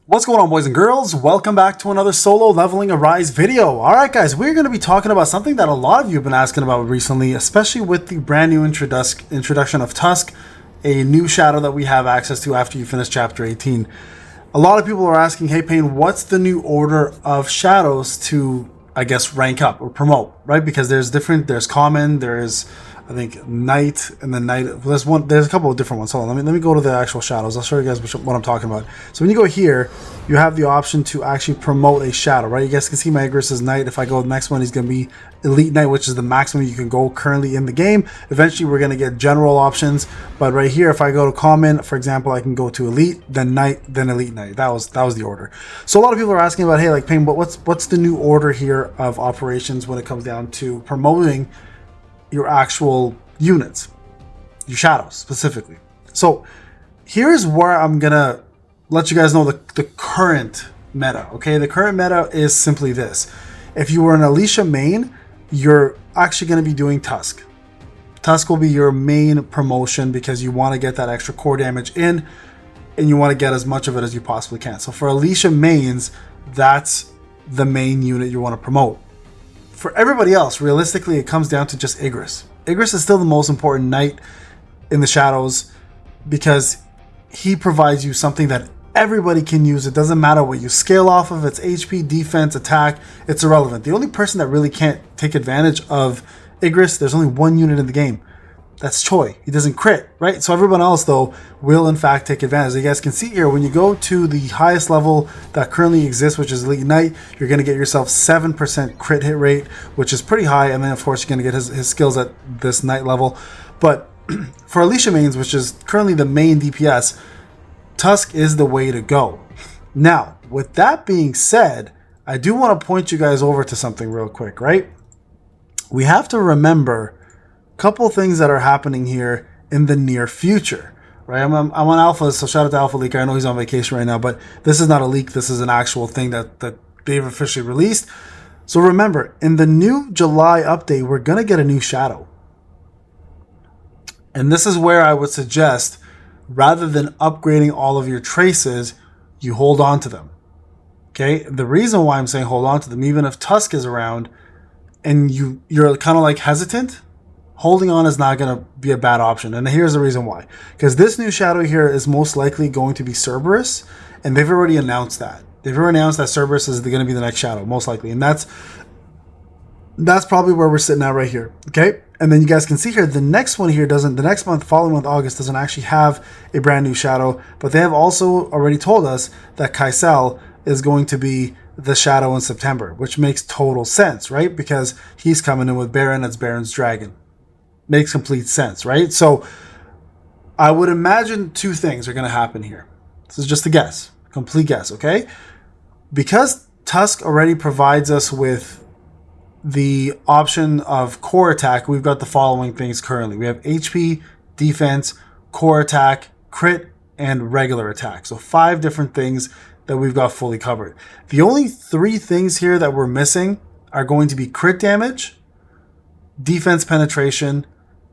What's going on, boys and girls? Welcome back to another solo leveling Arise video. Alright guys, we're going to be talking about something that a lot of you have been asking about recently, especially with the brand new introduction of Tusk, a new shadow that we have access to after you finish chapter 18. A lot of people are asking, hey Payne, what's the new order of shadows to, I guess, rank up or promote, right? Because there's common, there's, I think, night, and then night. There's a couple of different ones. Hold on, let me go to the actual shadows. I'll show you guys what I'm talking about. So when you go here, you have the option to actually promote a shadow, right? You guys can see my Igris is night. If I go to the next one, he's going to be elite night, which is the maximum you can go currently in the game. Eventually, we're going to get general options, but right here, if I go to common, for example, I can go to elite, then night, then elite night. That was the order. So a lot of people are asking about, hey, like Payne, but what's the new order here of operations when it comes down to promoting your actual units, your shadows specifically. So here's where I'm gonna let you guys know the current meta. Okay, the current meta is simply this: if you were an Alicia main, you're actually going to be doing Tusk. Tusk will be your main promotion because you want to get that extra core damage in, and you want to get as much of it as you possibly can. So for Alicia mains, that's the main unit you want to promote. For everybody else, realistically, it comes down to just Igris. Igris is still the most important knight in the shadows because he provides you something that everybody can use. It doesn't matter what you scale off of. It's HP, defense, attack. It's irrelevant. The only person that really can't take advantage of Igris, there's only one unit in the game. That's Choi. He doesn't crit, right? So everyone else, though, will in fact take advantage. As you guys can see here, when you go to the highest level that currently exists, which is Elite Knight, you're going to get yourself 7% crit hit rate, which is pretty high. And then, of course, you're going to get his skills at this Knight level. But for Alicia mains, which is currently the main DPS, Tusk is the way to go. Now, with that being said, I do want to point you guys over to something real quick, right? We have to remember couple things that are happening here in the near future, right? I'm on Alpha, so shout out to Alpha Leaker. I know he's on vacation right now, but this is not a leak. This is an actual thing that they've officially released. So remember, in the new July update, we're going to get a new shadow. And this is where I would suggest, rather than upgrading all of your traces, you hold on to them. Okay? The reason why I'm saying hold on to them, even if Tusk is around and you're kind of like hesitant, holding on is not going to be a bad option. And here's the reason why. Because this new shadow here is most likely going to be Cerberus. And they've already announced that. They've already announced that Cerberus is going to be the next shadow, most likely. And that's probably where we're sitting at right here. Okay? And then you guys can see here, the next one here doesn't, the next month, following month, August, doesn't actually have a brand new shadow. But they have also already told us that Kaisel is going to be the shadow in September, which makes total sense, right? Because he's coming in with Baron, it's Baron's Dragon. Makes complete sense, right? So I would imagine two things are going to happen here. This is just a guess, complete guess, okay? Because Tusk already provides us with the option of core attack, we've got the following things currently. We have HP, defense, core attack, crit, and regular attack. So 5 different things that we've got fully covered. The only 3 things here that we're missing are going to be crit damage, defense penetration,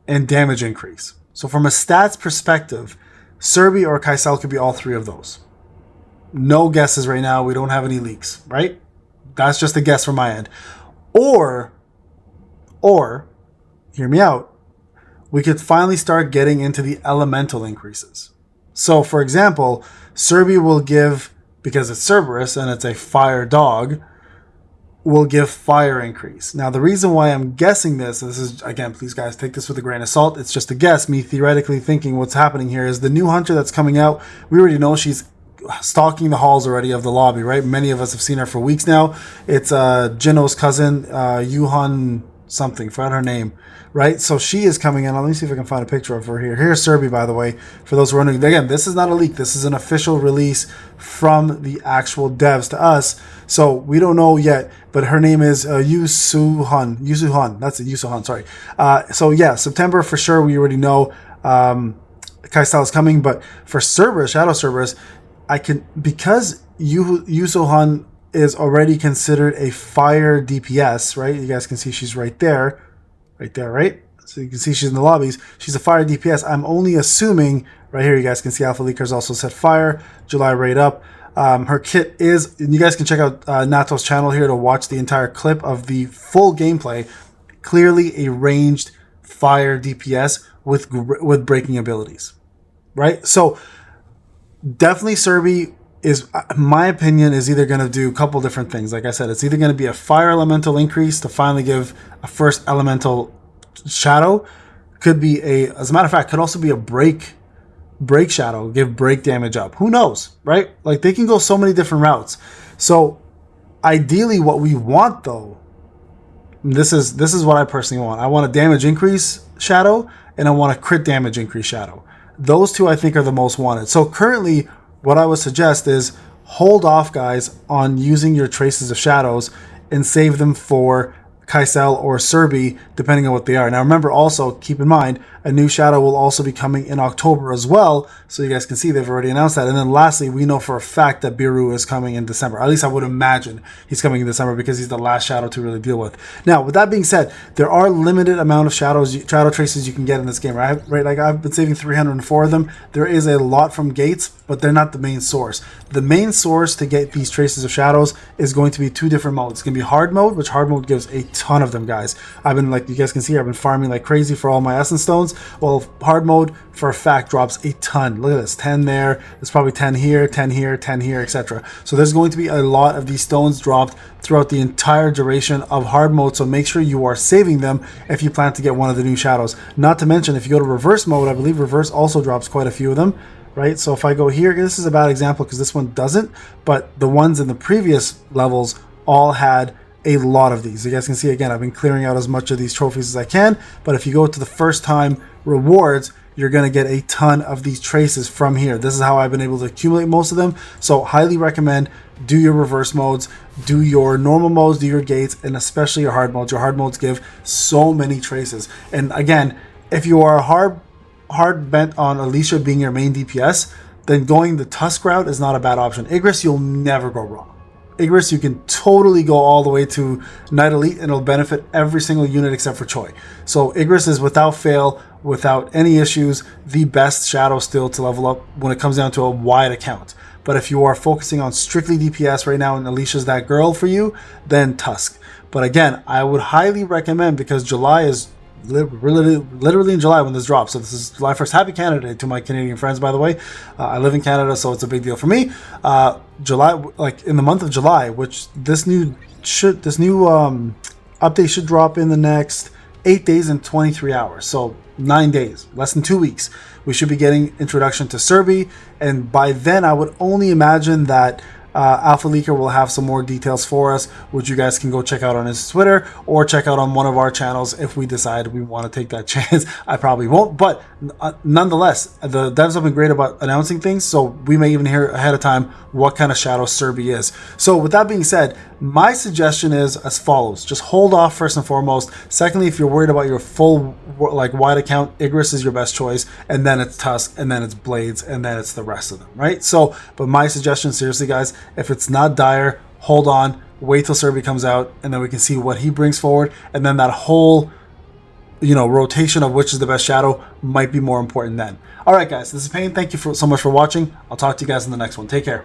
and damage increase. So from a stats perspective, Serbi or Kaisel could be all 3 of those. No guesses right now. We don't have any leaks, right? That's just a guess from my end. Or, hear me out, we could finally start getting into the elemental increases. So for example, Serbi will give, because it's Cerberus and it's a fire dog, will give fire increase. Now, the reason why I'm guessing this is, again, please guys, take this with a grain of salt. It's just a guess. Me theoretically thinking what's happening here is the new hunter that's coming out, we already know she's stalking the halls already of the lobby, right? Many of us have seen her for weeks now. It's Jinno's cousin, Yuhan something, forgot her name, right? So she is coming in. Let me see if I can find a picture of her here. Here's Serbi, by the way, for those who are wondering. Again, this is not a leak. This is an official release from the actual devs to us. So we don't know yet, but her name is Yusuhan. Yusuhan. That's it, Yusuhan, sorry. So yeah, September for sure, we already know Kaisel is coming. But for Cerberus, Shadow Cerberus, because Yusuhan is already considered a fire DPS, right? You guys can see she's right there, right? So you can see she's in the lobbies. She's a fire DPS. I'm only assuming, right here, you guys can see Alpha Leakers also set fire, July rate up. Her kit is, and you guys can check out Nato's channel here to watch the entire clip of the full gameplay. Clearly a ranged fire DPS with breaking abilities, right? So definitely Serbi is, my opinion, is either going to do a couple different things. Like I said, it's either going to be a fire elemental increase to finally give a first elemental shadow. Could be as a matter of fact, could also be a break shadow, give break damage up. Who knows, right? Like they can go so many different routes. So ideally what we want though, this is what I personally want. I want a damage increase shadow and I want a crit damage increase shadow. Those two I think are the most wanted. So currently what I would suggest is hold off, guys, on using your traces of shadows and save them for Kaisel or Serbi, depending on what they are. Now remember, also keep in mind, a new shadow will also be coming in October as well, so you guys can see they've already announced that. And then lastly, we know for a fact that Biru is coming in December. At least I would imagine he's coming in December because he's the last shadow to really deal with. Now, with that being said, there are limited amount of shadow traces you can get in this game, right? Like I've been saving 304 of them. There is a lot from gates, but they're not the main source. The main source to get these traces of shadows is going to be two different modes. It's going to be hard mode, which hard mode gives a ton of them, guys. I've been, like you guys can see, I've been farming like crazy for all my essence stones. Well, hard mode for a fact drops a ton. Look at this, 10 there, there's probably 10 here, 10 here, 10 here, etc. So there's going to be a lot of these stones dropped throughout the entire duration of hard mode, so make sure you are saving them if you plan to get one of the new shadows. Not to mention, if you go to reverse mode, I believe reverse also drops quite a few of them, right? So if I go here, this is a bad example because this one doesn't, but the ones in the previous levels all had a lot of these. You guys can see, again, I've been clearing out as much of these trophies as I can, but if you go to the first time rewards, you're going to get a ton of these traces from here. This is how I've been able to accumulate most of them. So highly recommend do your reverse modes, do your normal modes, do your gates, and especially your hard modes. Your hard modes give so many traces. And again, if you are hard bent on Alicia being your main DPS, then going the Tusk route is not a bad option. Igris, you'll never go wrong. Igris, you can totally go all the way to Knight Elite and it'll benefit every single unit except for Choi. So Igris is without fail, without any issues, the best shadow still to level up when it comes down to a wide account. But if you are focusing on strictly DPS right now and Alicia's that girl for you, then Tusk. But again, I would highly recommend, because July is literally in July when this drops. So this is July 1st. Happy Canada Day to my Canadian friends, by the way. I live in Canada, so it's a big deal for me. July, like in the month of July, which this new update should drop in the next 8 days and 23 hours. So 9 days, less than 2 weeks. We should be getting introduction to Serbi, and by then I would only imagine that Alpha Leaker will have some more details for us, which you guys can go check out on his Twitter or check out on one of our channels if we decide we want to take that chance. I probably won't, but nonetheless, the devs have been great about announcing things, so we may even hear ahead of time what kind of shadow Serbi is. So with that being said, my suggestion is as follows. Just hold off first and foremost. Secondly, if you're worried about your full wide account, Igris is your best choice, and then it's Tusk, and then it's Blades, and then it's the rest of them, right? So, but my suggestion, seriously guys, if it's not dire, hold on, wait till Serbi comes out, and then we can see what he brings forward, and then that whole rotation of which is the best shadow might be more important then. All right guys, this is Payne. Thank you so much for watching. I'll talk to you guys in the next one. Take care.